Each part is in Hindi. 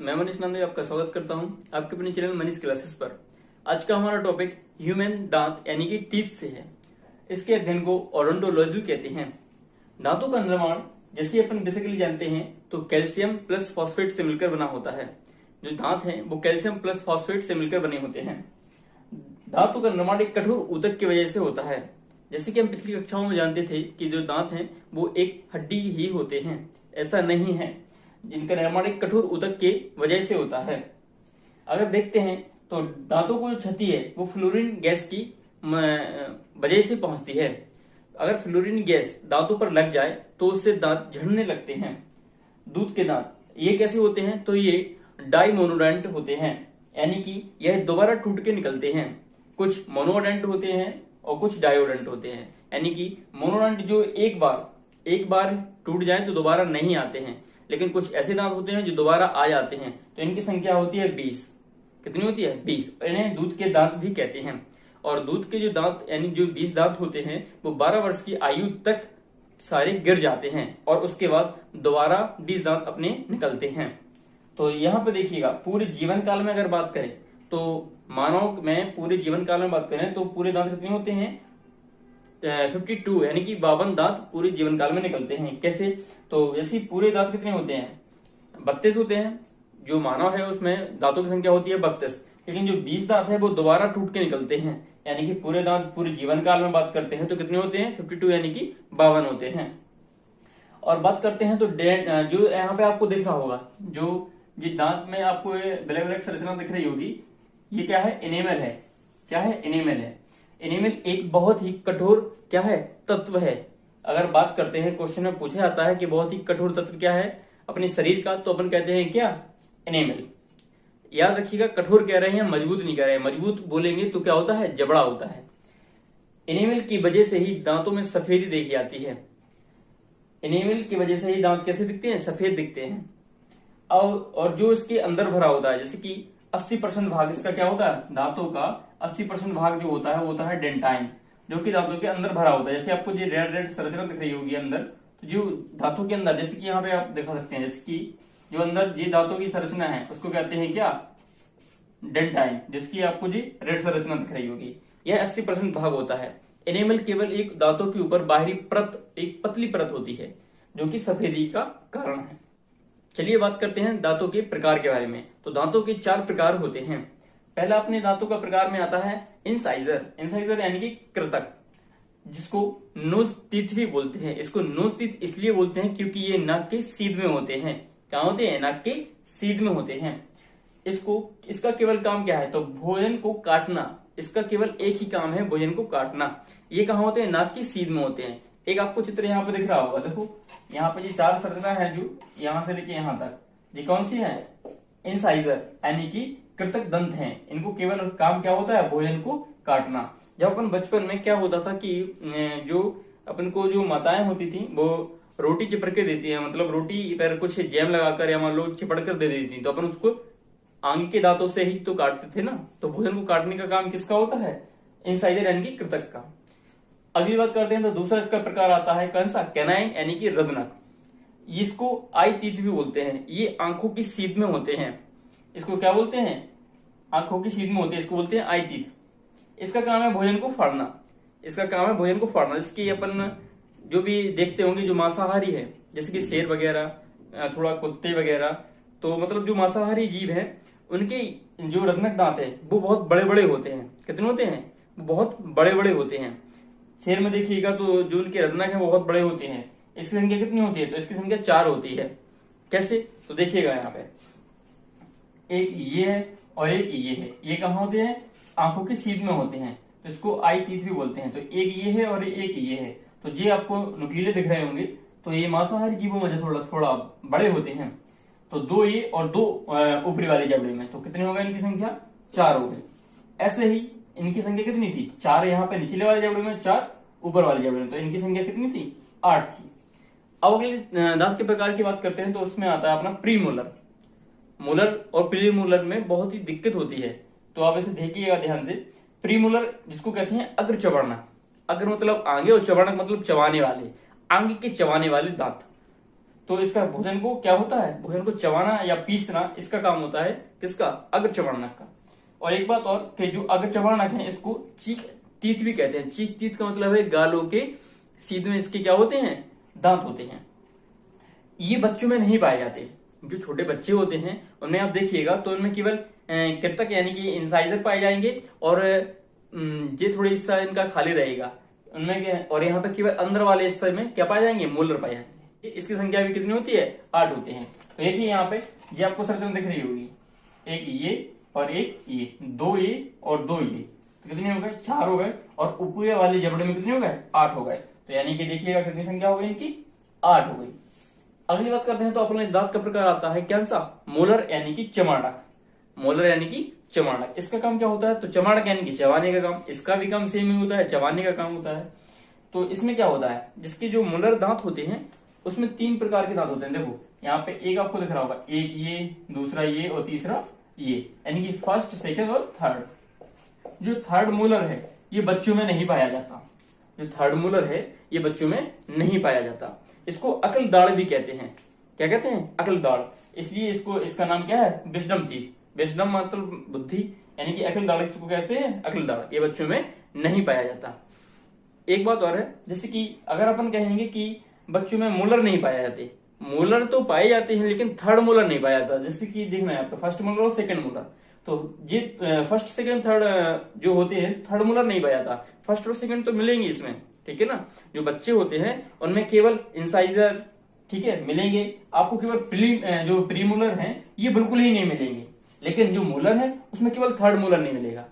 मैं मनीष नंदे आपका स्वागत करता हूं आपके अपने चैनल मनीष क्लासेस पर। आज का हमारा टॉपिक ह्यूमन दांत यानी कि टीथ से है। इसके अध्ययन को ओडोंटोलॉजी कहते हैं। दांतों का निर्माण जैसे अपन बेसिकली जानते हैं तो कैल्शियम प्लस फॉस्फेट से मिलकर बना होता है। जो दांत हैं वो कैल्शियम प्लस फॉस्फेट से मिलकर बने होते हैं। दांतों का निर्माण एक कठोर ऊतक की वजह से होता है। जैसे कि हम पिछली कक्षाओं में जानते थे कि जो दांत हैं वो एक हड्डी ही होते हैं, ऐसा नहीं है। इनका निर्माण एक कठोर ऊतक के वजह से होता है। अगर देखते हैं तो दांतों को जो क्षति है वो फ्लोरीन गैस की वजह से पहुंचती है। अगर फ्लोरीन गैस दांतों पर लग जाए तो उससे दांत झड़ने लगते हैं। दूध के दांत ये कैसे होते हैं तो ये डाइमोनोडेंट होते हैं, यानी कि यह दोबारा टूट के निकलते हैं। कुछ मोनोडेंट होते हैं और कुछ डायोडेंट होते हैं, यानी कि मोनोडेंट जो एक बार टूट जाए तो दोबारा नहीं आते हैं, लेकिन कुछ ऐसे दांत होते हैं जो दोबारा आ जाते हैं। तो इनकी संख्या होती है 20। कितनी होती है? 20। इन्हें दूध के दांत भी कहते हैं। और दूध के जो दांत यानी जो 20 दांत होते हैं वो 12 वर्ष की आयु तक सारे गिर जाते हैं और उसके बाद दोबारा 20 दांत अपने निकलते हैं। तो यहाँ पे देखिएगा, पूरे जीवन काल में अगर बात करें तो मानव में पूरे जीवन काल में बात करें तो पूरे दांत कितने होते हैं? 52 यानी कि 52 दांत पूरे जीवन काल में निकलते हैं। कैसे? तो जैसे पूरे दांत कितने होते हैं? 32 होते हैं। जो मानव है उसमें दांतों की संख्या होती है 32, लेकिन जो 20 दांत है वो दोबारा टूट के निकलते हैं, यानी कि पूरे दांत पूरे जीवन काल में बात करते हैं तो कितने होते हैं? 52 यानी कि 52 होते हैं। और बात करते हैं तो जो यहाँ पे आपको दिख रहा होगा, जो दांत में आपको ब्लैक ब्लैक संरचना दिख रही होगी, ये क्या है? इनेमल है। क्या है? इनेमल है। इनेमल एक बहुत ही कठोर क्या है? तत्व है। अगर बात करते हैं, क्वेश्चन में पूछा जाता है कि बहुत ही कठोर तत्व क्या है अपने शरीर का, तो अपन कहते हैं क्या? इनेमल। याद रखिएगा, कठोर कह रहे हैं, मजबूत नहीं कह रहे हैं। मजबूत बोलेंगे तो क्या होता है? जबड़ा होता है। इनेमल की वजह से ही दांतों में सफेदी देखी जाती है। इनेमल की वजह से ही दांत कैसे दिखते हैं? सफेद दिखते हैं। और जो इसके अंदर भरा होता है, जैसे कि 80% भाग इसका क्या होता है? दांतों का 80% भाग जो होता है वो होता है डेंटाइन, जो कि दांतों के अंदर भरा होता है। जैसे आपको जो रेड रेड संरचना दिख रही होगी अंदर, तो जो दांतों के अंदर, जैसे कि यहाँ पे आप दिखा सकते हैं, जैसे कि जो अंदर ये दांतों की संरचना है उसको कहते हैं क्या? डेंटाइन, जिसकी आपको जी रेड संरचना दिख रही होगी। यह 80% भाग होता है। एनेमल केवल एक दांतों के ऊपर बाहरी परत, एक पतली परत होती है जो कि सफेदी का कारण है। चलिए बात करते हैं दांतों के प्रकार के बारे में। तो दांतों के 4 प्रकार होते हैं। पहला अपने दांतों का प्रकार में आता है इंसाइजर। इंसाइजर यानी कि कृतक, जिसको नोज टीथ भी बोलते हैं। इसको नोज टीथ इसलिए बोलते हैं क्योंकि ये नाक के सीध में होते हैं। क्या होते हैं? नाक के सीध में होते हैं। इसका केवल काम क्या है? तो भोजन को काटना। इसका केवल एक ही काम है, भोजन को काटना। ये कहाँ होते हैं? नाक की सीध में होते हैं। एक आपको चित्र यहाँ पे दिख रहा होगा, देखो यहाँ पे ये 4 संरचना है जो यहाँ से लेके यहाँ तक, ये कौन सी है? इंसाइजर यानी कि कृतक दंत हैं। इनको केवल काम क्या होता है? भोजन को काटना। जब अपन बचपन में क्या होता था कि जो अपन को जो माताएं होती थी वो रोटी चिपड़ के देती है, मतलब रोटी पर कुछ जैम लगाकर या मान लो चिपड़ कर दे देती थी, तो अपन उसको आगे के दांतों से ही तो काटते थे ना। तो भोजन को काटने का काम किसका होता है? इंसाइजर यानी कि कृतक का। अगली बात करते हैं तो दूसरा इसका प्रकार आता है कौन सा? कैनाइन यानी कि रदनक। इसको आई टीथ भी बोलते हैं। ये आंखों की सीध में होते हैं। इसको क्या बोलते हैं? आंखों की सीध में होते हैं, इसको बोलते हैं आई टीथ। इसका काम है भोजन को फाड़ना। इसका काम है भोजन को फाड़ना। इसकी अपन जो भी देखते होंगे जो मांसाहारी है, जैसे कि शेर वगैरह, थोड़ा कुत्ते वगैरह, तो मतलब जो मांसाहारी जीव है उनके जो रदनक दांत है वो बहुत बड़े बड़े होते हैं। कितने होते हैं? बहुत बड़े बड़े होते हैं। शेर में देखिएगा तो जो उनके रदनक है वो बहुत बड़े होते हैं। इसकी संख्या कितनी होती है? तो इसकी संख्या 4 होती है। कैसे? तो देखिएगा यहाँ पे एक ये है और एक ये है। ये कहाँ होते हैं? आंखों की सीध में होते हैं, तो इसको आई टीथ भी बोलते हैं। तो एक ये है और एक ये है। तो ये आपको नुकीले दिख रहे होंगे, तो ये मांसाहारी जीवों में थोड़ा थोड़ा बड़े होते हैं। तो 2 ये और 2 ऊपरी वाले जबड़े में, तो कितने हो गए इनकी संख्या? 4 हो गए। ऐसे ही इनकी संख्या कितनी थी? 4 यहाँ पे निचले वाले जबड़े में, 4 ऊपर वाले जबड़े में, तो इनकी संख्या कितनी थी? 8 थी। अब अगले दांत के प्रकार की बात करते हैं तो उसमें आता है अपना प्रीमोलर। मोलर और प्रीमोलर में बहुत ही दिक्कत होती है, तो आप इसे देखिएगा ध्यान से। प्रीमोलर जिसको कहते हैं अग्र चबड़ना। अग्र मतलब आगे और चबड़ना मतलब चबाने वाले, आगे के चबाने वाले दांत। तो इसका भोजन को क्या होता है, भोजन को चबाना या पीसना, इसका काम होता है किसका, अग्र चबाणक का। और एक बात और कि जो अग्र चबाणक है इसको चीक तीत भी कहते हैं। चीक तीत का मतलब है गालों के सीध में इसके क्या होते हैं, दांत होते हैं। ये बच्चों में नहीं पाए जाते। जो छोटे बच्चे होते हैं उनमें आप देखिएगा तो उनमें केवल कृतक यानी कि इंसाइजर पाए जाएंगे और ये थोड़े हिस्सा इनका खाली रहेगा उनमें, और यहाँ पे केवल अंदर वाले हिस्से में क्या पाए जाएंगे, मोलर पाए जाएंगे। इसकी संख्या भी कितनी होती है, 8 होते हैं। तो एक ही यहाँ पे ये आपको सर्कल दिख रही होगी, एक ये और एक ये, 2 ये और 2 ये, तो कितने हो गए, 4 हो गए। और ऊपरी वाले जबड़े में कितने हो गए, 8 हो गए। तो यानी कि देखिएगा कितनी संख्या हो गई इनकी, 8 हो गई। अगली बात करते हैं तो अपने दांत का प्रकार आता है कौन सा, मोलर यानी कि चमाड़क। मोलर यानी कि चमाड़क, इसका काम क्या होता है, तो चमाड़क यानी कि चबाने का काम, इसका भी काम सेम ही होता है, चबाने का काम होता है। तो इसमें क्या होता है, जिसके जो मोलर दांत होते हैं उसमें 3 प्रकार के दांत होते हैं। देखो यहाँ पे एक आपको दिख रहा होगा, एक ये, दूसरा ये और तीसरा ये, यानी कि फर्स्ट, सेकंड और थर्ड। जो थर्ड मोलर है ये बच्चों में नहीं पाया जाता। जो थर्ड मोलर है ये बच्चों में नहीं पाया जाता। इसको अकल दाढ़ भी कहते हैं। क्या कहते हैं, अकल दाढ़। इसलिए इसको, इसका नाम क्या है, विजडम टीथ। विजडम मतलब बुद्धि, यानी कि अकल दाढ़ इसको कहते हैं, अकल दाढ़। ये बच्चों में नहीं पाया जाता। एक बात और है, जैसे कि अगर अपन कहेंगे कि बच्चों में मोलर नहीं पाए जाते, मोलर तो पाए जाते हैं लेकिन थर्ड मोलर नहीं पाया जाता। जैसे कि देखना है आपको, फर्स्ट मोलर और सेकंड मोलर। तो ये फर्स्ट सेकंड थर्ड जो होते हैं, थर्ड मोलर नहीं पाया जाता। फर्स्ट और सेकंड तो मिलेंगे इसमें, ठीक है ना। जो बच्चे होते हैं उनमें केवल इंसाइजर, ठीक है, मिलेंगे आपको। केवल जो प्रीमोलर हैं ये बिल्कुल ही नहीं मिलेंगे, लेकिन जो मोलर है उसमें केवल थर्ड मोलर नहीं मिलेगा।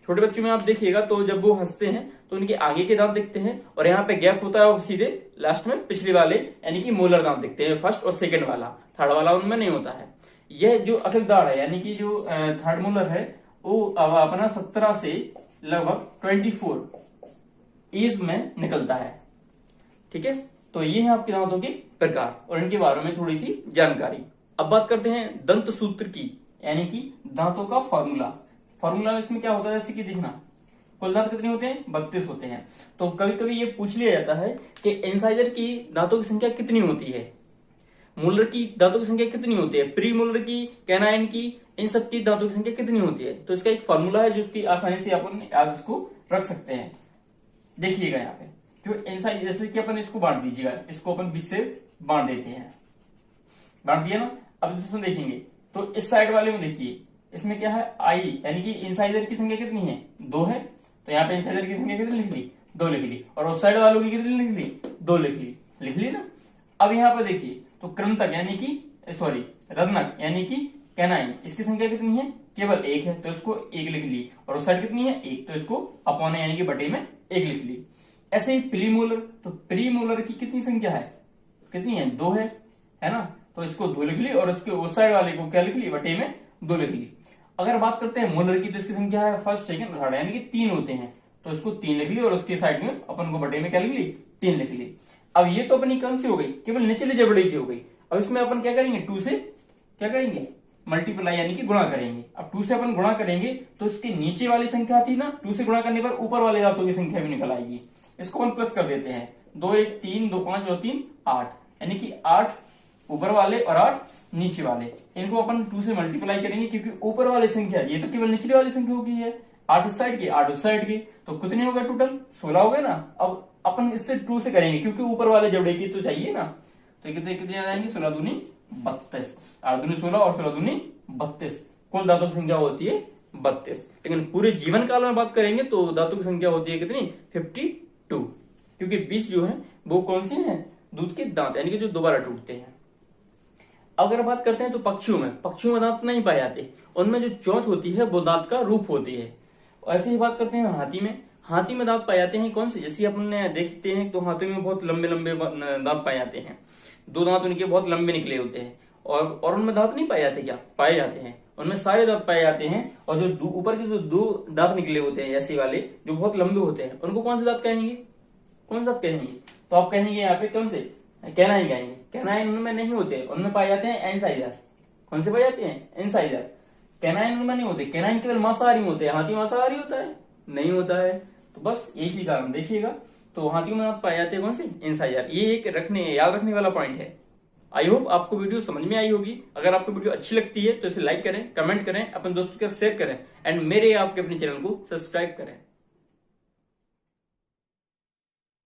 छोटे बच्चों में आप देखिएगा तो जब वो हंसते हैं तो उनके आगे के दांत दिखते हैं और यहाँ पे गैप होता है और सीधे लास्ट में पिछले वाले यानी कि मोलर दांत दिखते हैं, फर्स्ट और सेकंड वाला। थर्ड वाला उनमें नहीं होता है। यह जो अकल दाढ़ है यानी कि जो थर्ड मोलर है वो अब अपना 17 से लगभग 24 एज में निकलता है, ठीक है। तो ये है आपके दांतों के प्रकार और इनके बारे में थोड़ी सी जानकारी। अब बात करते हैं दंत सूत्र की, यानी कि दांतों का फॉर्मूला। फॉर्मूला इसमें क्या होता है, जैसे कि देखना, कुल दांत कितने होते हैं, 32 होते हैं। तो कभी कभी ये पूछ लिया जाता है कि इंसाइजर की दांतों की संख्या कितनी होती है, मोलर की दांतों की संख्या कितनी होती है, प्री मोलर की, कैनाइन की, इन सब की दांतों की संख्या कितनी होती है। तो इसका एक फॉर्मूला है जो उसकी आसानी से अपन याद इसको रख सकते हैं। देखिएगा यहाँ पे जो इंसाइजर, जैसे कि अपन इसको बांट दीजिएगा, इसको अपन 20 से बांट देते हैं, बांट दिया ना। अब इसमें देखेंगे तो इस साइड वाले में देखिए, इसमें क्या है, आई, यानी कि इंसाइजर की संख्या कितनी है, 2 है। तो यहाँ पे इंसाइजर की संख्या कितनी लिख ली, 2 लिख ली। और उस साइड वालों की कितनी लिख ली, 2 लिख ली ना। अब यहाँ पे देखिए तो कृंतक यानी कि सॉरी रत्नक यानी कि कैनाइन, इसकी संख्या कितनी है, केवल 1 है, तो इसको 1 लिख ली। और उस साइड कितनी है, 1, तो इसको अपॉन यानी कि बटे में 1 लिख ली। ऐसे ही प्रीमोलर, तो प्रीमोलर की कितनी संख्या है, कितनी है, 2 है ना। तो इसको 2 लिख ली और उसके उस साइड वाले को क्या लिख ली, बटे में 2 लिख ली। अगर बात करते हैं मोलर की तो इसकी संख्या है फर्स्ट, सेकंड, थर्ड, यानी कि 3 होते हैं। तो इसको 3 लिख ली और उसके साइड में अपन को बटे में क्या लिख ली, 3 लिख ली। अब ये तो अपनी कौन सी हो गई, केवल निचले जबड़े की हो गई। अब इसमें अपन क्या करेंगे, 2 से क्या करेंगे, मल्टीप्लाई यानी कि गुणा करेंगे। अब 2 से अपन गुणा करेंगे तो इसके नीचे वाली संख्या थी ना, 2 से गुणा करने पर ऊपर वाले दांतों की संख्या भी निकल आएगी। इसको अपन प्लस कर देते हैं, 2 1 3 2 5 और 3 8, यानी कि 8 ऊपर वाले और 8 नीचे वाले। इनको अपन 2 से मल्टीप्लाई करेंगे क्योंकि ऊपर वाली संख्या, ये तो केवल निचली वाली संख्या होगी है, 8 इस साइड की 8 उस साइड की, तो कितने हो गए टोटल, 16 हो गए ना। अब अपन इससे 2 से करेंगे क्योंकि ऊपर वाले जबड़े की तो चाहिए ना। तो कितने आ जाएंगे, 16 दूनी 32, 8 दूनी 16 और 16 दूनी 32। कुल दांतों की संख्या होती है 32। लेकिन पूरे जीवन काल में बात करेंगे तो दांतों की संख्या होती है कितनी, 52, क्योंकि 20 जो है वो कौन से हैं, दूध के दांत, यानी कि जो दोबारा टूटते हैं। अगर बात करते हैं तो पक्षियों में दांत नहीं पाए जाते, उनमें जो चोंच होती है वो दांत का रूप होती है। ऐसे ही बात करते हैं हाथी में दांत पाए जाते हैं कौन से, जैसे अपन देखते हैं तो हाथी में बहुत लंबे लंबे दांत पाए जाते हैं, 2 दांत उनके बहुत लंबे निकले होते हैं। और उनमें दांत नहीं पाए जाते, क्या पाए जाते हैं, उनमें सारे दांत पाए जाते हैं। और जो ऊपर के जो 2 दांत निकले होते हैं ऐसे वाले जो बहुत लंबे होते हैं, उनको कौन से दांत कहेंगे, कौन से दांत कहेंगे, तो आप कहेंगे यहाँ पे कौन से, कैनाइन कहेंगे। कैनाइन उनमें नहीं होते, उनमें पाए जाते हैं इंसाइजर। कौन से पाए जाते हैं, इंसाइजर। कैनाइन उनमें नहीं होते, कैनाइन केवल मांसाहारी होते हैं। हाथी मांसाहारी होता है, नहीं होता है। तो बस इसी कारण देखिएगा, तो हाथियों में पाए जाते हैं कौन से, इंसाइजर। ये एक याद रखने वाला पॉइंट है। आई होप आपको वीडियो समझ में आई होगी। अगर आपको वीडियो अच्छी लगती है तो इसे लाइक करें, कमेंट करें, अपने दोस्तों के साथ शेयर करें एंड मेरे आपके अपने चैनल को सब्सक्राइब करें।